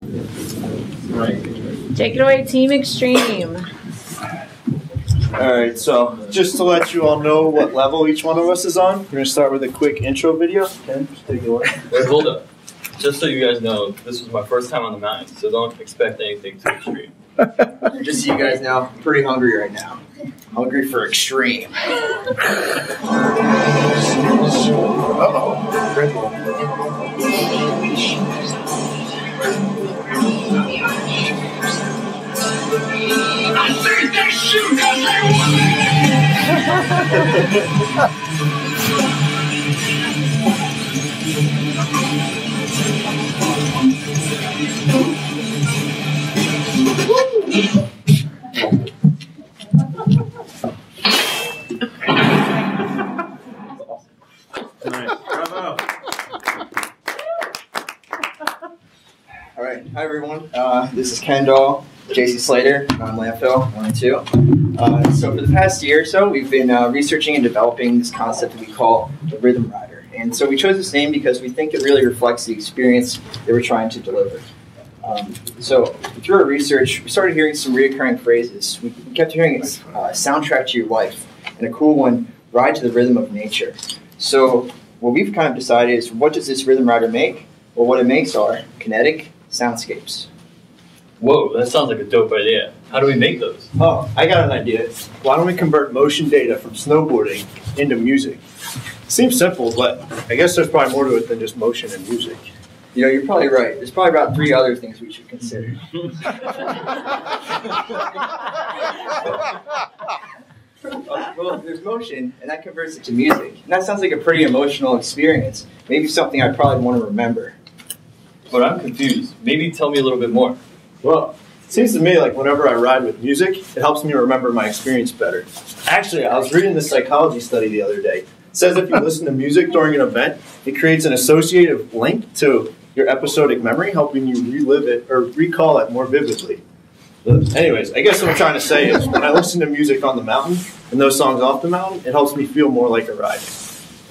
Take it away, Team Extreme. Alright, so just to let you all know what level each one of us is on, we're going to start with a quick intro video. Ken, just take it away. Wait, hold up. Just so you guys know, this was my first time on the mountain, so don't expect anything too extreme. Just so you guys know, I'm pretty hungry right now. Hungry for extreme. Uh-oh. Red Bull. I think they shoot because they All right, hi everyone. This is Kendall, JC Slater. I'm Landfill 1 and 2. So for the past year or so, we've been researching and developing this concept that we call the Rhythm Rider. And so we chose this name because we think it really reflects the experience that we're trying to deliver. So through our research, we started hearing some recurring phrases. We kept hearing it, soundtrack to your life, and a cool one, ride to the rhythm of nature. So what we've kind of decided is, what does this Rhythm Rider make? Well, what it makes are kinetic soundscapes. Whoa, that sounds like a dope idea. How do we make those? Oh, I got an idea. Why don't we convert motion data from snowboarding into music? Seems simple, but I guess there's probably more to it than just motion and music. You know, you're probably right. There's probably about 3 other things we should consider. Well, there's motion, and that converts it to music. And that sounds like a pretty emotional experience. Maybe something I'd probably want to remember. But I'm confused. Maybe tell me a little bit more. Well, it seems to me like whenever I ride with music, it helps me remember my experience better. Actually, I was reading this psychology study the other day. It says if you listen to music during an event, it creates an associative link to your episodic memory, helping you relive it or recall it more vividly. But anyways, I guess what I'm trying to say is when I listen to music on the mountain and those songs off the mountain, it helps me feel more like a ride.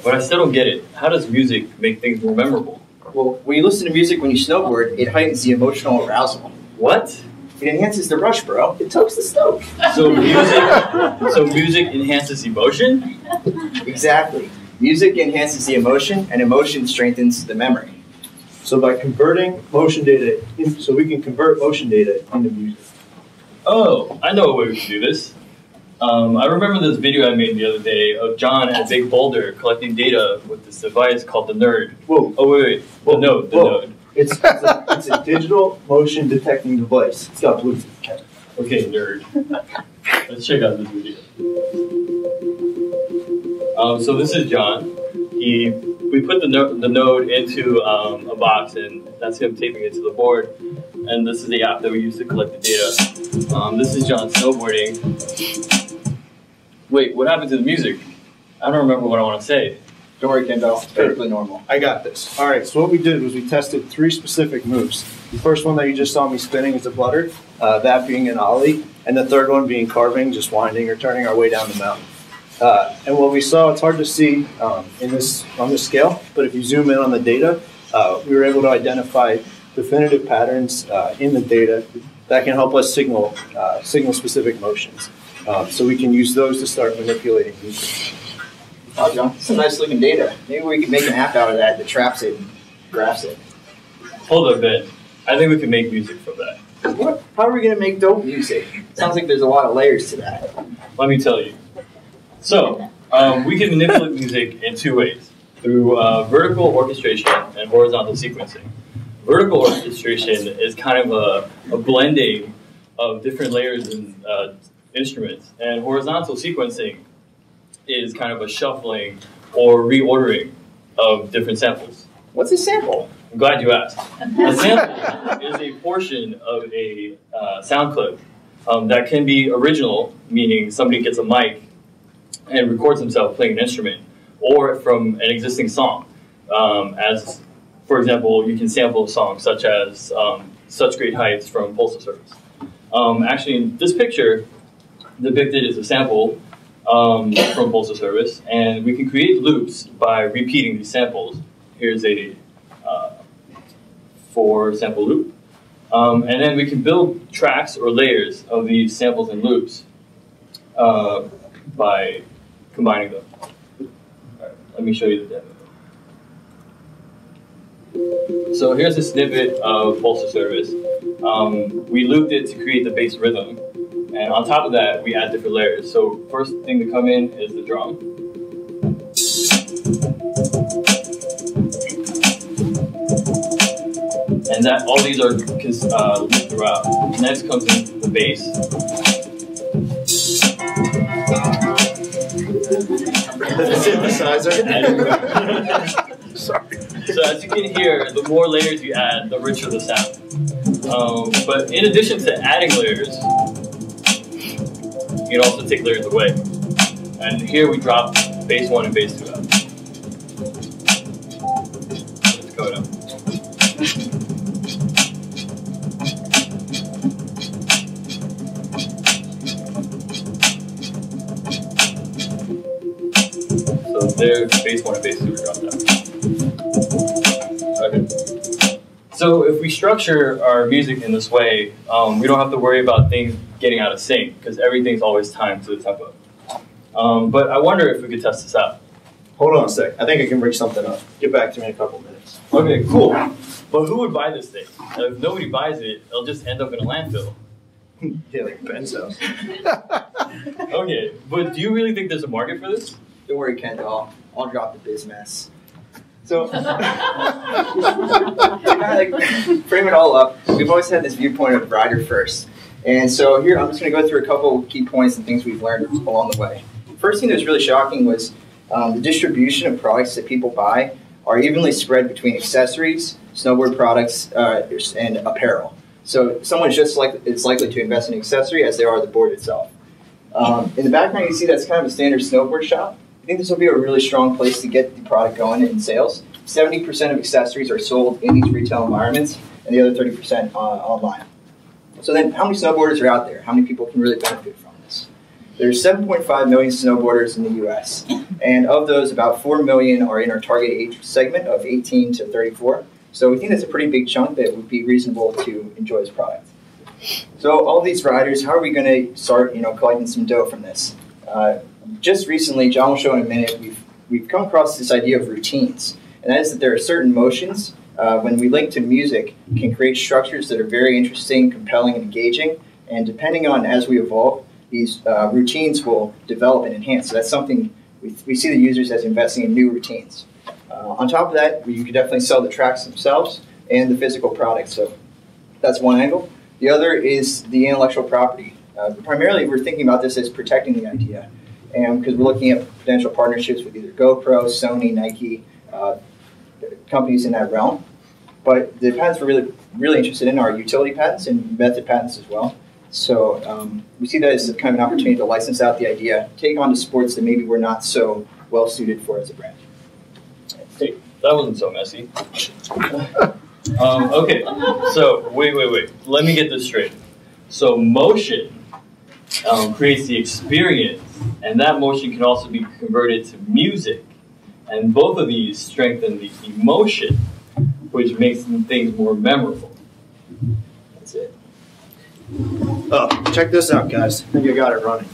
But I still don't get it. How does music make things more memorable? Well, when you listen to music when you snowboard, it heightens the emotional arousal. What? It enhances the rush, bro. It totes the stove. So music enhances emotion? Exactly. Music enhances the emotion, and emotion strengthens the memory. So by converting motion data, so we can convert motion data into music. Oh, I know a way we can do this. I remember this video I made the other day of John at Big Boulder collecting data with this device called the Nerd. Whoa. Oh, wait. Whoa. The Node. It's a digital motion detecting device. It's got Bluetooth. Okay, Nerd. Let's check out this video. So this is John. We put the node into a box, and that's him taping it to the board. And this is the app that we use to collect the data. This is John snowboarding. Wait, what happened to the music? I don't remember what I want to say. Don't worry, Kendall. It's perfectly normal. I got this. All right, so what we did was we tested 3 specific moves. The first one that you just saw me spinning is a flutter, that being an ollie, and the third one being carving, just winding or turning our way down the mountain. And what we saw, it's hard to see on this scale, but if you zoom in on the data, we were able to identify definitive patterns in the data that can help us signal specific motions. So we can use those to start manipulating music. Wow, John, that's some nice looking data. Maybe we can make an app out of that traps it and graphs it. Hold up a bit. I think we can make music from that. What? How are we going to make dope music? Sounds like there's a lot of layers to that. Let me tell you. So, we can manipulate music in 2 ways. Through vertical orchestration and horizontal sequencing. Vertical orchestration is kind of a blending of different layers and instruments. And horizontal sequencing is kind of a shuffling or reordering of different samples. What's a sample? I'm glad you asked. A sample is a portion of a sound clip that can be original, meaning somebody gets a mic and records himself playing an instrument, or from an existing song. As, for example, you can sample a song such as Such Great Heights from Postal Service. Actually, in this picture, depicted is a sample from Postal Service, and we can create loops by repeating these samples. Here's a 4 sample loop. And then we can build tracks or layers of these samples and loops by combining them. All right, let me show you the demo. So here's a snippet of Pulsar Service. We looped it to create the bass rhythm. And on top of that, we add different layers. So first thing to come in is the drum. And that all these are looped throughout. Next comes in the bass. The synthesizer. Sorry. So as you can hear, the more layers you add, the richer the sound. But in addition to adding layers, you can also take layers away. And here we drop bass 1 and bass 2 out. Let's go down. So there's bass 1 and bass 2 we dropped out. Okay. So if we structure our music in this way, we don't have to worry about things getting out of sync because everything's always timed to the tempo. But I wonder if we could test this out. Hold on a sec. I think I can bring something up. Get back to me in a couple minutes. Okay, cool. But who would buy this thing? If nobody buys it, it'll just end up in a landfill. Yeah, like Ben's house. Okay, but do you really think there's a market for this? Don't worry, Kendall. I'll drop the biz mess. So, to kind of like frame it all up, we've always had this viewpoint of rider first. And so here, I'm just going to go through a couple key points and things we've learned along the way. First thing that was really shocking was the distribution of products that people buy are evenly spread between accessories, snowboard products, and apparel. So someone is likely to invest in an accessory as they are the board itself. In the background, you see that's kind of a standard snowboard shop. I think this will be a really strong place to get the product going in sales. 70% of accessories are sold in these retail environments, and the other 30% online. So then, how many snowboarders are out there? How many people can really benefit from this? There's 7.5 million snowboarders in the U.S., and of those, about 4 million are in our target age segment of 18 to 34. So we think that's a pretty big chunk that would be reasonable to enjoy this product. So all these riders, how are we going to start, collecting some dough from this? Just recently, John will show in a minute, we've come across this idea of routines, and that is that there are certain motions when we link to music can create structures that are very interesting, compelling, and engaging. And depending on as we evolve, these routines will develop and enhance. So that's something we see the users as investing in new routines. On top of that, you could definitely sell the tracks themselves and the physical product. So that's one angle. The other is the intellectual property. Primarily, we're thinking about this as protecting the idea, and because we're looking at potential partnerships with either GoPro, Sony, Nike, companies in that realm. But the patents we're really interested in are utility patents and method patents as well. So we see that as kind of an opportunity to license out the idea, take on to sports that maybe we're not so well suited for as a brand. Hey, that wasn't so messy. Okay, so wait. Let me get this straight. So motion creates the experience, and that motion can also be converted to music. And both of these strengthen the emotion, which makes things more memorable. That's it. Oh, check this out, guys. I think I got it running.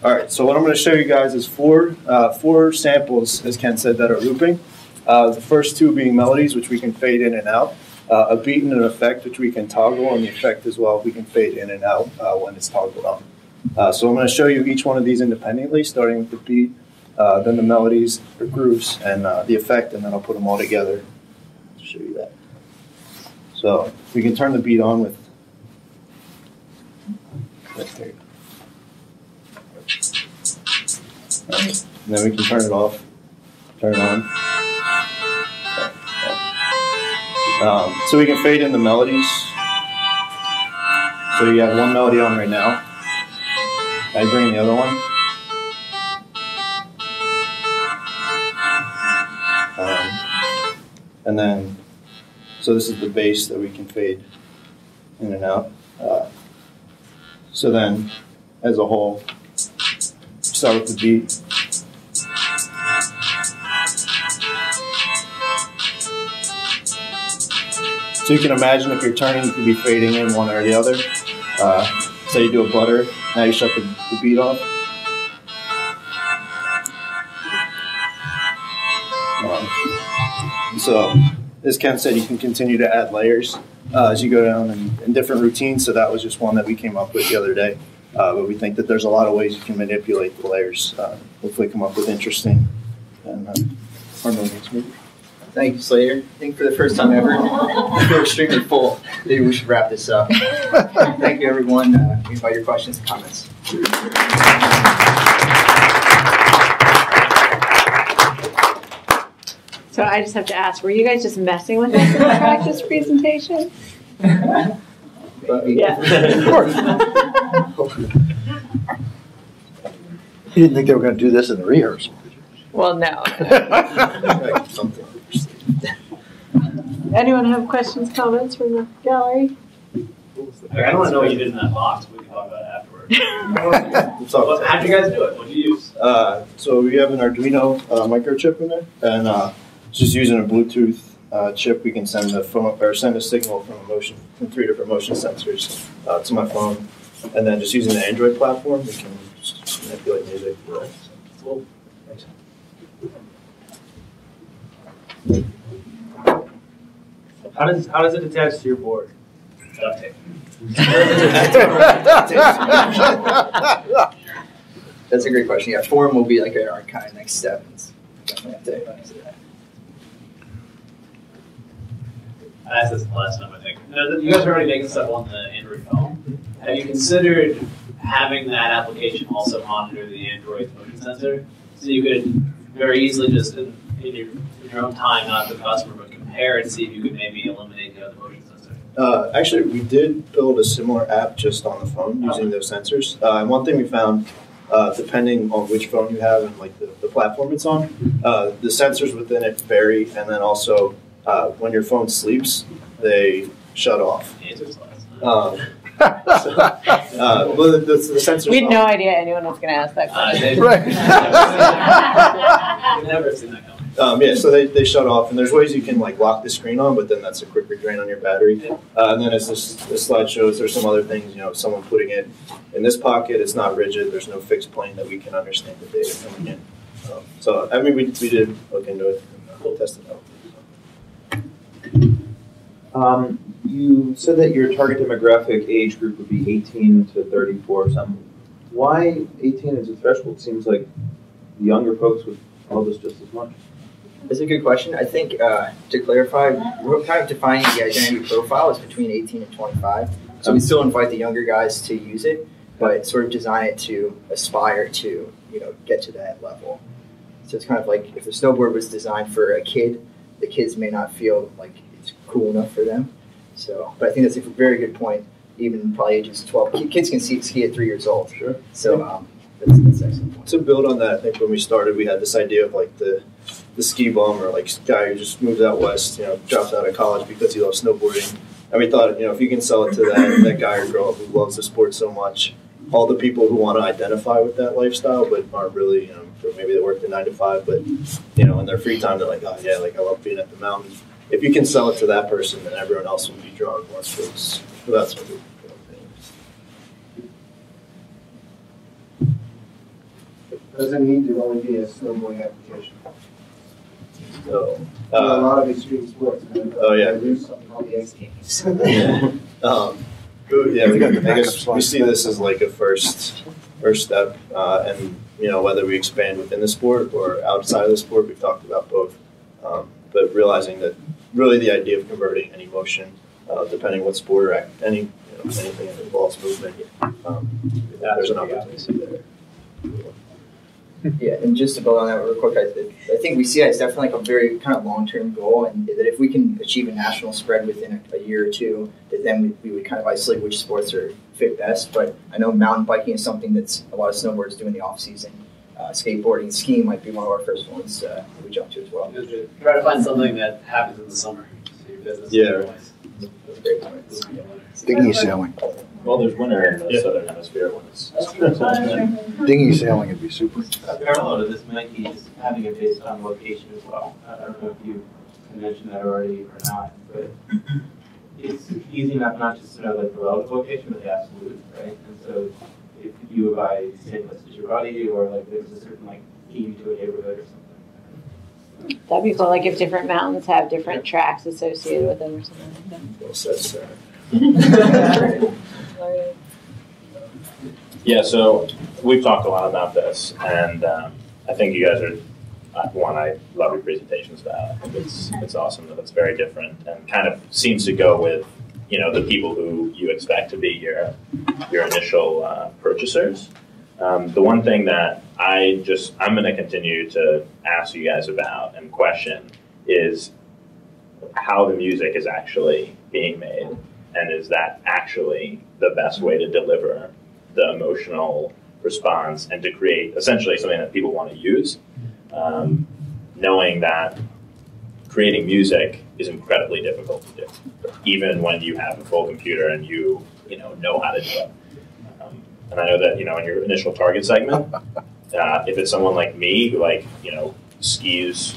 All right, so what I'm going to show you guys is four samples, as Ken said, that are looping. The first two being melodies, which we can fade in and out. A beat and an effect, which we can toggle, and the effect as well, we can fade in and out when it's toggled on. So I'm going to show you each one of these independently, starting with the beat, then the melodies, or grooves, and the effect, and then I'll put them all together to show you that. So we can turn the beat on with. There you go. And then we can turn it off, turn it on. So we can fade in the melodies. So you have one melody on right now. I bring in the other one. And then, so this is the bass that we can fade in and out. So then, as a whole, start with the beat. So you can imagine if you're turning, you could be fading in one or the other. So you do a butter, now you shut the bead off. So as Ken said, you can continue to add layers as you go down in different routines. So that was just one that we came up with the other day. But we think that there's a lot of ways you can manipulate the layers. Hopefully come up with interesting and harmonious movie. Thank you, Slater. I think for the first time ever, I feel extremely full. Maybe we should wrap this up. Thank you, everyone. We invite your questions and comments. So I just have to ask, were you guys just messing with us in the practice presentation? Yeah. Of course. You didn't think they were going to do this in the rehearsal, did you? Well, no. Something. Anyone have questions, comments from the gallery? I don't know what you did in that box. We can talk about it afterwards. How'd you guys do it? What did you use? So we have an Arduino microchip in there, and just using a Bluetooth chip, we can send the phone or send a signal from 3 different motion sensors to my phone, and then just using the Android platform, we can just manipulate music. Cool. How does it attach to your board? Duct tape. That's a great question. Yeah, form will be like our kind of next step. Definitely have to answer that. I asked this last time, I think. You guys are already making stuff on the Android phone. Have you considered having that application also monitor the Android motion sensor? So you could very easily just, in your own time, not the customer, but compare and see if you could maybe eliminate the other motion sensor? Actually, we did build a similar app just on the phone using those sensors. And one thing we found, depending on which phone you have and like the platform it's on, the sensors within it vary, and then also when your phone sleeps, they shut off. Well, the sensors. We had no idea anyone was going to ask that question. Right. I've never seen that coming. Yeah, so they shut off, and there's ways you can like lock the screen on, but then that's a quicker drain on your battery. And then as this slide shows, there's some other things. Someone putting it in this pocket, it's not rigid. There's no fixed plane that we can understand the data coming in. So I mean, we did look into it and we'll test it out. You said that your target demographic age group would be 18 to 34 or something. Why 18 as a threshold? Seems like the younger folks would love this just as much. That's a good question. I think to clarify, we're kind of defining the identity profile as between 18 and 25. So we still invite the younger guys to use it, but sort of design it to aspire to, get to that level. So it's kind of like if the snowboard was designed for a kid, the kids may not feel like it's cool enough for them. So, but I think that's a very good point. Even probably ages 12, kids can ski at 3 years old. Sure. So that's an excellent point. To build on that, I think when we started, we had this idea of like the ski bum or like guy who just moved out west, dropped out of college because he loves snowboarding. And we thought, if you can sell it to that guy or girl who loves the sport so much, all the people who want to identify with that lifestyle but aren't really, maybe they work the 9 to 5, but in their free time they're like, oh yeah, like I love being at the mountain. If you can sell it to that person, then everyone else will be drawn more towards. So that's what we. Doesn't need to only be a snowboarding application. So, a lot of extreme sports. Oh yeah. There's something called the X Games. I guess we see this as like a first step, and whether we expand within the sport or outside of the sport, we've talked about both. But realizing that really the idea of converting any motion, depending what sport or anything that involves movement, there's an opportunity there. Yeah, and just to build on that real quick, I think we see it as definitely like a very kind of long-term goal, and that if we can achieve a national spread within a year or two, that then we would kind of isolate which sports are fit best. But I know mountain biking is something that's a lot of snowboarders do in the off-season. Skateboarding, skiing might be one of our first ones that we jump to as well. Try to find something that happens in the summer. So your business. Yeah. Dinghy sailing. Well, there's winter in the southern hemisphere when it's. Dinghy sailing would be super. Parallel to this might be just having it based on location as well. I don't know if you mentioned that already or not, but it's easy enough not just to know like the relative location, but the absolute, right? And so if you buy the same place as your buddy, or like there's a certain like key to a neighborhood or something. That'd be cool, like if different mountains have different tracks associated with them or something like that. Well said, Sarah. Yeah, so we've talked a lot about this, and I think you guys are, one, I love your presentation style. I think it's awesome that it's very different and kind of seems to go with, you know, the people who you expect to be your initial purchasers. The one thing that I'm going to continue to ask you guys about and question is how the music is actually being made, and is that actually the best way to deliver the emotional response and to create essentially something that people want to use, knowing that creating music is incredibly difficult to do, even when you have a full computer and you know how to do it. And I know that, in your initial target segment, if it's someone like me who skis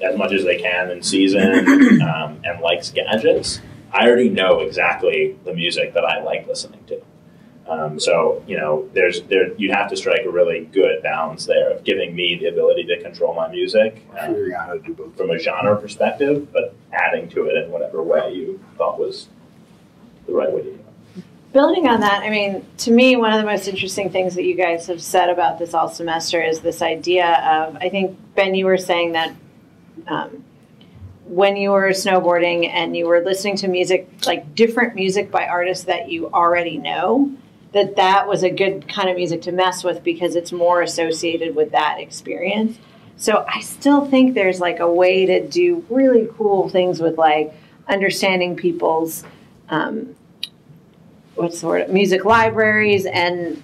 as much as they can in season and likes gadgets, I already know exactly the music that I like listening to. So you'd have to strike a really good balance there of giving me the ability to control my music from a genre perspective, but adding to it in whatever way you thought was the right way to do it. Building on that, I mean, to me, one of the most interesting things that you guys have said about this all semester is this idea of, I think, Ben, you were saying that when you were snowboarding and you were listening to music, like different music by artists that you already know, that was a good kind of music to mess with because it's more associated with that experience. So I still think there's like a way to do really cool things with like understanding people's music libraries and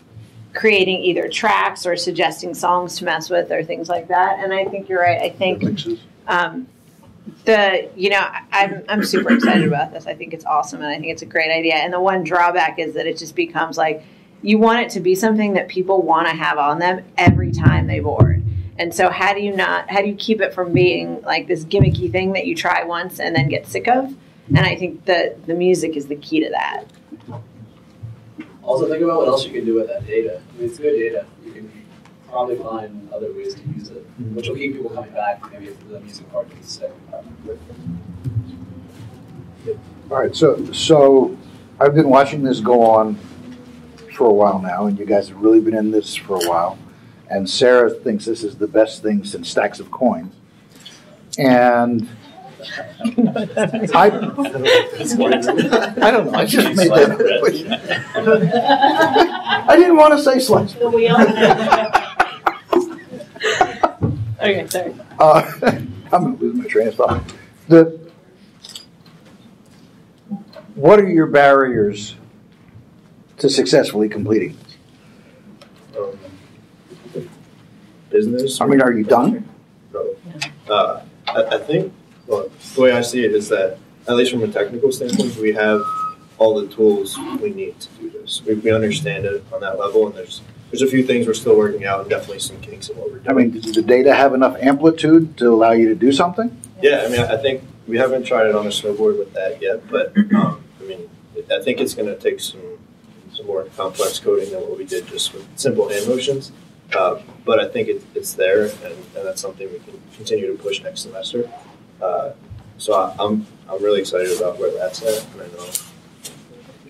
creating either tracks or suggesting songs to mess with or things like that. And I think you're right. I think I'm super excited about this. I think it's awesome and I think it's a great idea. And the one drawback is that it just becomes like you want it to be something that people want to have on them every time they board. And so how do you keep it from being like this gimmicky thing that you try once and then get sick of? And I think that the music is the key to that. Also, think about what else you can do with that data. I mean, it's good data. You can probably find other ways to use it, which will keep people coming back. Maybe if the music part can stick. All right, so I've been watching this go on for a while now, and you guys have really been in this for a while. And Sarah thinks this is the best thing since stacks of coins. And I don't know. I just made that up. I didn't want to say slice. Okay, sorry. I'm going to lose my train of thought. What are your barriers to successfully completing this? Business? I mean, are you done? I think, well, the way I see it is that, at least from a technical standpoint, we have all the tools we need to do this. We understand it on that level, and there's a few things we're still working out, and definitely some kinks in what we're doing. I mean, does the data have enough amplitude to allow you to do something? Yeah, I mean, I think we haven't tried it on a snowboard with that yet, but I think it's going to take some more complex coding than what we did just with simple hand motions. But I think it's there, and that's something we can continue to push next semester. So I'm really excited about where that's at, and I know.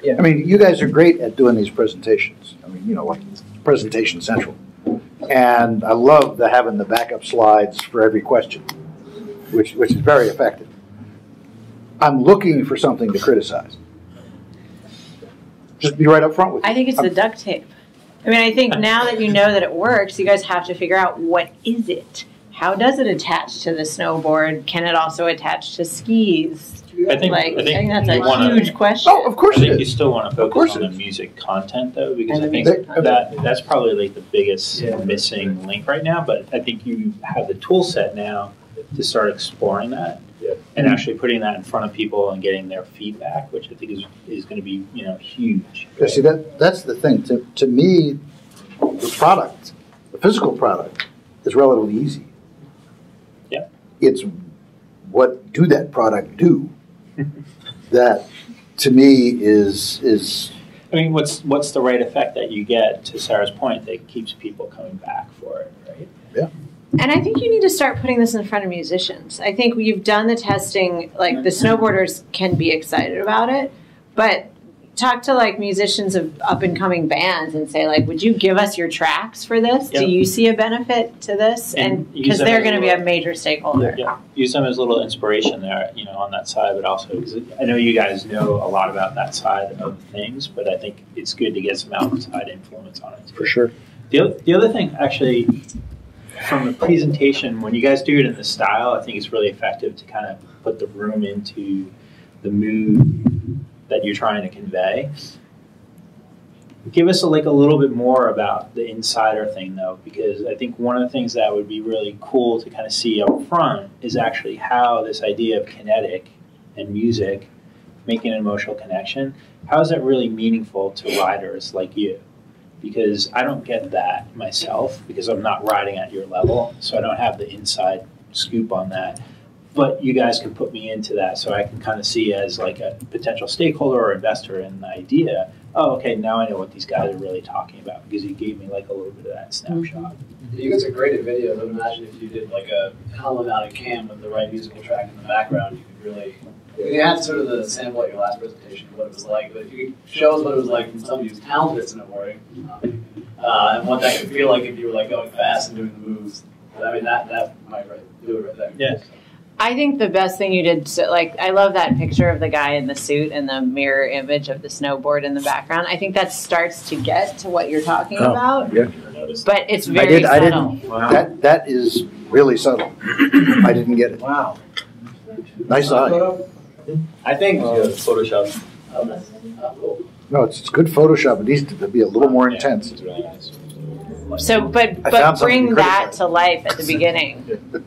Yeah. I mean, you guys are great at doing these presentations. I mean, like Presentation Central. And I love having the backup slides for every question, which is very effective. I'm looking for something to criticize. Just be right up front with me. I think it's the duct tape. I mean, I think now that you know that it works, you guys have to figure out what is it? How does it attach to the snowboard? Can it also attach to skis? I think that's a huge question. Oh, of course I think you still want to focus on the music content, though, because I think that's probably like the biggest missing link right now. But I think you have the tool set now to start exploring that and actually putting that in front of people and getting their feedback, which I think is going to be huge. Yeah, see, that's the thing. To me, the product, the physical product, is relatively easy. Yeah. It's what do that product do that to me is. I mean, what's the right effect that you get, to Sarah's point, that keeps people coming back for it, right? Yeah. And I think you need to start putting this in front of musicians. I think you've done the testing, like the snowboarders can be excited about it, but talk to like musicians of up and coming bands and say like, would you give us your tracks for this? Yep. Do you see a benefit to this? And because they're going to be a major stakeholder. Yeah, use them as a little inspiration there, you know, on that side, but also because I know you guys know a lot about that side of things, but I think it's good to get some outside influence on it too. For sure. The other thing, actually, from the presentation, when you guys do it in the style, I think it's really effective to kind of put the room into the mood that you're trying to convey. Give us a little bit more about the insider thing, though, because I think one of the things that would be really cool to kind of see up front is actually how this idea of kinetic and music, making an emotional connection, how is that really meaningful to riders like you? Because I don't get that myself, because I'm not riding at your level, so I don't have the inside scoop on that. But you guys can put me into that, so I can kind of see as like a potential stakeholder or investor in the idea, oh, okay, now I know what these guys are really talking about, because you gave me like a little bit of that snapshot. You guys are great at video, but imagine if you did like a hell-mounted cam with the right musical track in the background, you could really... You had sort of the sample at your last presentation of what it was like, but if you could show us what it was like from somebody who's talented at snowboarding, and what that could feel like if you were like going fast and doing the moves, I mean, that might do it right there. Yes. I think the best thing you did, like, I love that picture of the guy in the suit and the mirror image of the snowboard in the background. I think that starts to get to what you're talking about. Yeah. But it's very subtle. Wow. That is really subtle. I didn't get it. Wow. Nice eye. I think Photoshop. No, it's good Photoshop. It needs to be a little more intense. It's really nice. So, but bring that to life at the beginning.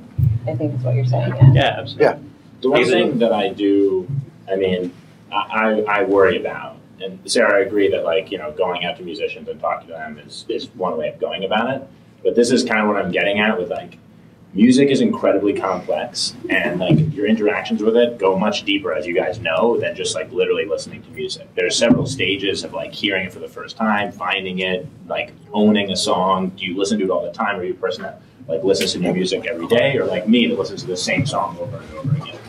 I think is what you're saying. Yeah, absolutely. Yeah. The one thing that I do, I mean, I worry about, and Sarah, I agree that, like, you know, going out to musicians and talking to them is one way of going about it. But this is kind of what I'm getting at with, like, music is incredibly complex, and like your interactions with it go much deeper, as you guys know, than just like literally listening to music. There's several stages of like hearing it for the first time, finding it, like owning a song. Do you listen to it all the time? Or are you a person that like listens to new music every day, or like me that listens to the same song over and over again?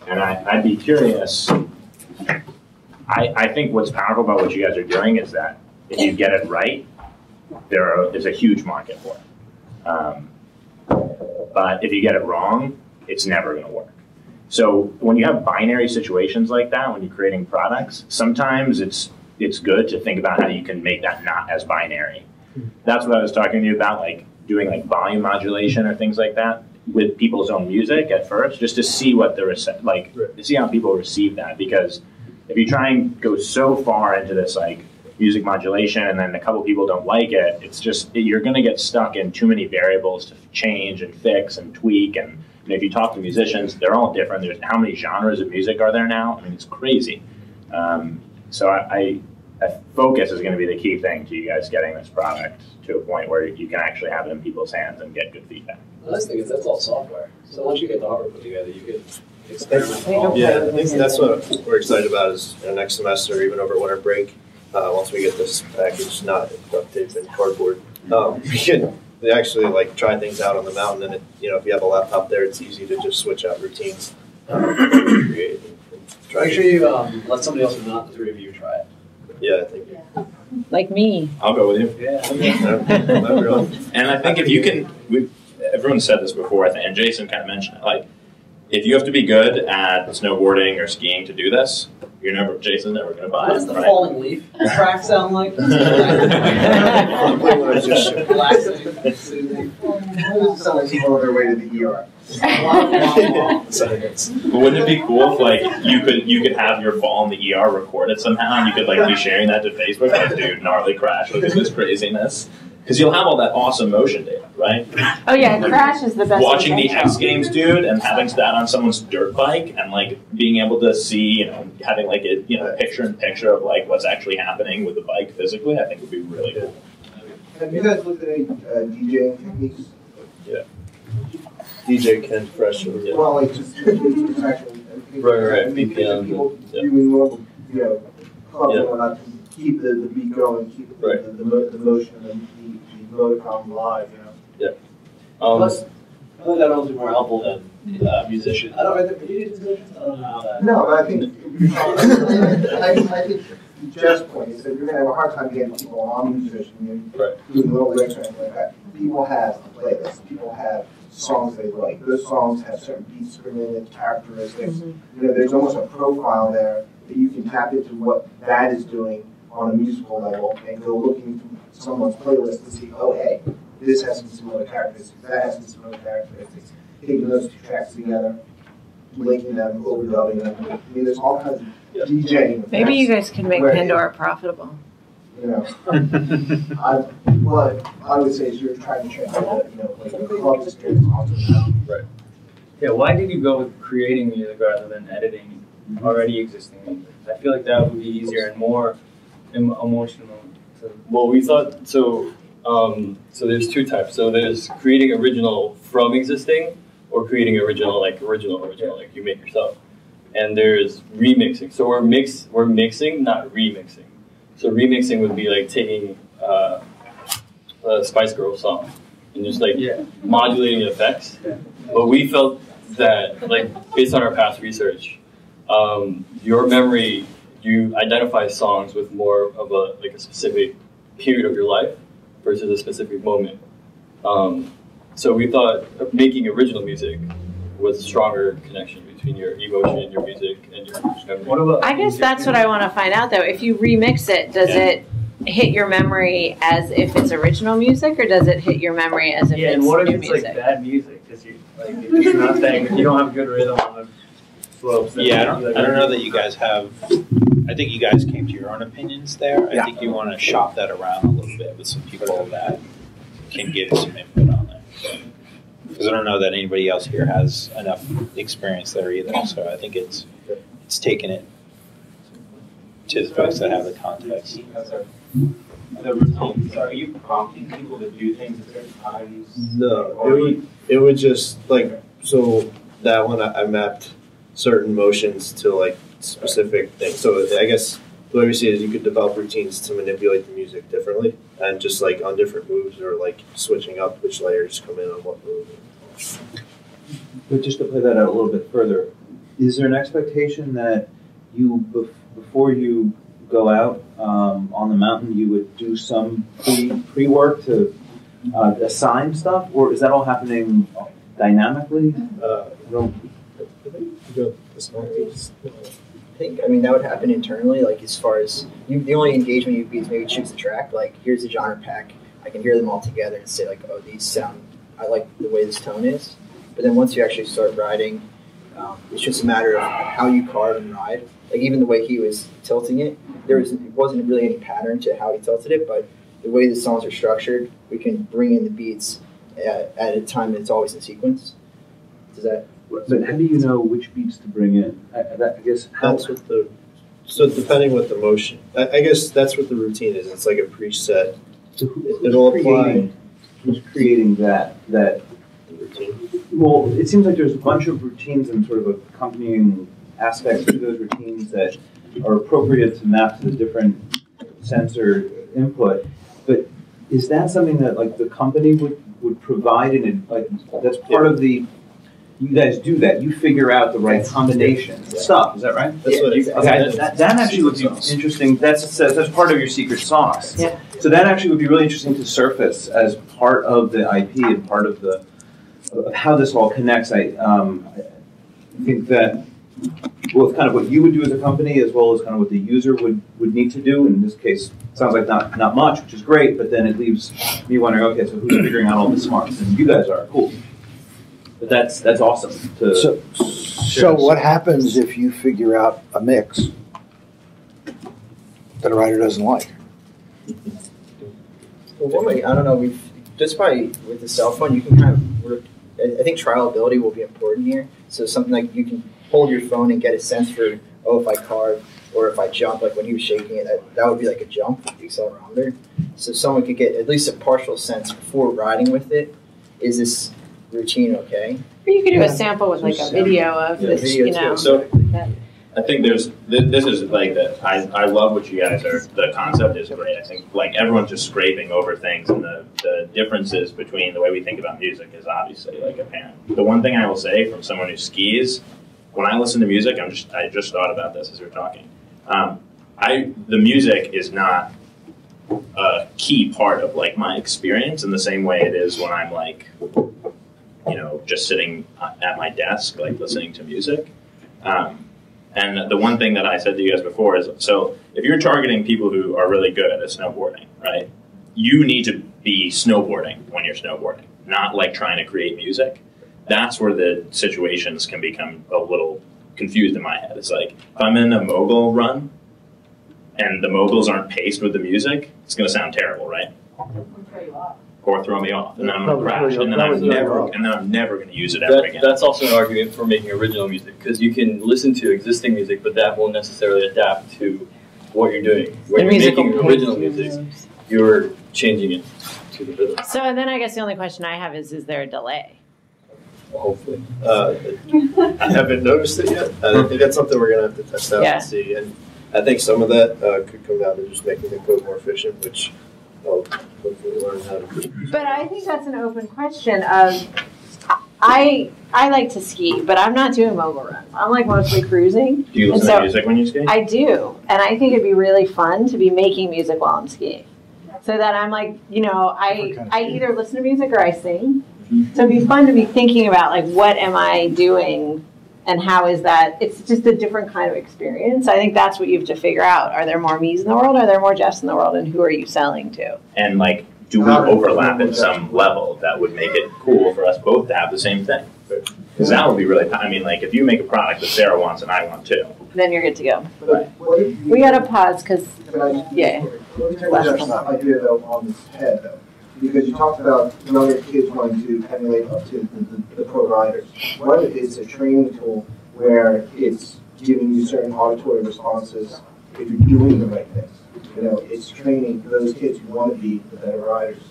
And I'd be curious. I think what's powerful about what you guys are doing is that if you get it right, there's a huge market for it. But if you get it wrong, it's never going to work. So when you have binary situations like that, when you're creating products, sometimes it's good to think about how you can make that not as binary. That's what I was talking to you about, like doing like volume modulation or things like that with people's own music at first, just to see what to see how people receive that. Because if you try and go so far into this like music modulation and then a couple people don't like it, it's just, you're going to get stuck in too many variables to change and fix and tweak. And if you talk to musicians, they're all different. There's how many genres of music are there now? I mean, it's crazy. So I focus is going to be the key thing to you guys getting this product to a point where you can actually have it in people's hands and get good feedback. The nice thing is that's all software. So once you get the hardware put together, you can experiment. Yeah, I think that's what we're excited about is next semester, even over winter break. Once we get this package, not duct tape and cardboard, we can actually like try things out on the mountain. And if you have a laptop there, it's easy to just switch out routines. Create Make sure you let somebody else who's not the three of you try it. Yeah, I think. Like me. I'll go with you. Yeah. And I think if you can, everyone said this before, I think, and Jason kind of mentioned it, like, if you have to be good at snowboarding or skiing to do this, Jason's never going to buy it. What does the falling leaf track sound like? Relaxing, soothing. It sounds like people on their way to the ER. But wouldn't it be cool if like you could have your fall in the ER recorded somehow and you could like be sharing that to Facebook, like, dude, gnarly crash, look at this craziness. Because you'll have all that awesome motion data, right? Oh yeah, crash is the best. Watching the X Games, dude, and having that on someone's dirt bike, and like being able to see, having like a picture of like what's actually happening with the bike physically, I think would be really cool. Have you guys looked at any DJing techniques? Yeah. DJ Ken Fresh. Well, like just actually, Right. I mean, BPM, people yeah. doing normal, clubs Yeah. and whatnot to keep the beat going, keep the, Right. the motion and the emoticon live, Plus, I think that would be more helpful than musicians. I don't know, musicians, I don't know how that. No, but I think, I think Jeff's point is that you're gonna have a hard time getting people on musician, doing little licks or anything like that. People have playlists, people have songs they like. Those songs have certain beats per minute, characteristics. There's almost a profile there that you can tap into what that is doing on a musical level and go looking through someone's playlist and see, oh, hey, this has some similar characteristics, that has some similar characteristics. Taking those two tracks together, linking them, overdubbing them. I mean, there's all kinds of DJing. Maybe you guys can make Pandora profitable. What I would say is you're trying to translate, like a club experience onto that. Right. Yeah, why did you go with creating music rather than editing already existing music? I feel like that would be easier and more emotional. Well, we thought so. So there's two types. So there's creating original from existing, or creating original like you make yourself. And there's remixing. So we're mixing, not remixing. So remixing would be like taking a Spice Girls song and just like modulating the effects. But we felt that, like, based on our past research, your memory, you identify songs with more of a specific period of your life versus a specific moment. So we thought making original music was a stronger connection between your emotion, your music, and your memory. I guess that's what I want to find out, though. If you remix it, does it hit your memory as if it's original music, or does it hit your memory as if it's and what if new it's music? like bad music? Because it's nothing. If you don't have good rhythm on the slopes. Yeah, I don't know that you guys have. I think you guys came to your own opinions there. I think you want to shop that around a little bit with some people that can give some input on that. Because I don't know that anybody else here has enough experience there either. So I think it's taking it to the folks that have the context. The routines, are you prompting people to do things at certain times? No, it would just like, so that one I mapped certain motions to like specific things. So I guess the way we see it is you could develop routines to manipulate the music differently and just like on different moves or like switching up which layers come in on what move. But just to play that out a little bit further, is there an expectation that you, before you go out on the mountain, you would do some pre-work to assign stuff, or is that all happening dynamically? I think, that would happen internally, like as far as, the only engagement you'd be is maybe choose the track, like here's the genre pack, I can hear them all together and say like, oh, these sound, I like the way this tone is. But then once you actually start riding, it's just a matter of how you carve and ride. Like even the way he was tilting it, wasn't really any pattern to how he tilted it, but the way the songs are structured, we can bring in the beats at a time that it's always in sequence. Does that? But how do you know which beats to bring in? I guess that's what so depending what the motion, I guess that's what the routine is. It's like a preset. So it'll apply. Who's creating that routine? Well, it seems like there's a bunch of routines and sort of accompanying aspects to those routines that are appropriate to map to the different sensor input. But is that something that like the company would provide that's part of the? You guys do that. You figure out the right combination stuff. Is that right? That's what it is. Okay, that actually would be interesting. That's part of your secret sauce. Yeah. So that actually would be really interesting to surface as part of the IP and part of how this all connects. I think that both kind of what you would do as a company as well as kind of what the user would need to do. In this case, it sounds like not much, which is great. But then it leaves me wondering, okay, so who's figuring out all the smarts? And you guys are cool. But that's awesome. So what happens if you figure out a mix that a writer doesn't like? Well, I don't know. Just with the cell phone, you can kind of work. I think trialability will be important here. So something like you can hold your phone and get a sense for, if I carve or if I jump, like when he was shaking it, that would be like a jump with the accelerometer. So someone could get at least a partial sense before riding with it. Is this routine okay? Or you could do a sample with like a video of this, So that. I think this is like that. I love what you guys are. The concept is great. I think like everyone's just scraping over things, and the differences between the way we think about music is obviously like apparent. The one thing I will say from someone who skis, when I listen to music, I just thought about this as we were talking. The music is not a key part of like my experience in the same way it is when I'm like, just sitting at my desk like listening to music. And the one thing that I said to you guys before is, so if you're targeting people who are really good at snowboarding, right, you need to be snowboarding when you're snowboarding, not like trying to create music. That's where the situations can become a little confused in my head. It's like, if I'm in a mogul run and the moguls aren't paced with the music, it's going to sound terrible, right? Or throw me off, and then I'm going to crash, and then I'm never going to use it ever again. That's also an argument for making original music, because you can listen to existing music, but that won't necessarily adapt to what you're doing. When you're making original music, you're changing it to the rhythm. So then I guess the only question I have is there a delay? Hopefully. I haven't noticed it yet. I think that's something we're going to have to test out and see. And I think some of that could come down to just making the code more efficient, which hopefully learn how to do. But I think that's an open question of, I like to ski, but I'm not doing mogul runs. I'm like mostly cruising. Do you listen to music when you ski? I do. And I think it'd be really fun to be making music while I'm skiing. So that I'm like, I either listen to music or I sing. So it'd be fun to be thinking about like, what am I doing and how is that? It's just a different kind of experience. I think that's what you have to figure out. Are there more me's in the world? Are there more Jeffs in the world? And who are you selling to? And like, do we overlap at some level that would make it cool for us both to have the same thing? Because that would be really, I mean, like if you make a product that Sarah wants and I want too. Then you're good to go. Right. We got to pause because, yeah. Let me turn Jeff's idea though on his head though. Because you talked about younger kids wanting to emulate up to the pro riders. What if it's a training tool where it's giving you certain auditory responses if you're doing the right things? It's training for those kids who want to be the better riders.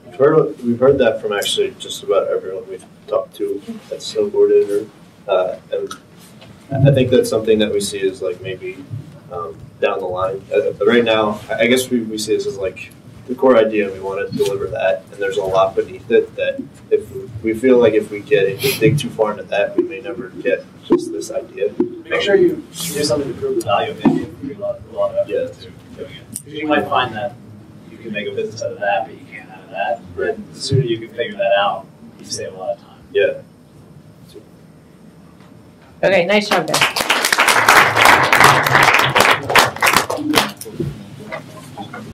We've heard that from actually just about everyone we've talked to that's snowboarded, and I think that's something that we see as like maybe down the line. But right now, I guess we see this as like the core idea, and we want to deliver that, and there's a lot beneath it that if we feel like if we dig too far into that, we may never get just this idea. Make sure you do something to prove the value of it. You put a lot of effort into doing it. Because you might find that you can make a business out of that, but you can't out of that. Right. The sooner you can figure that out, you save a lot of time. Yeah. Okay, nice job, guys.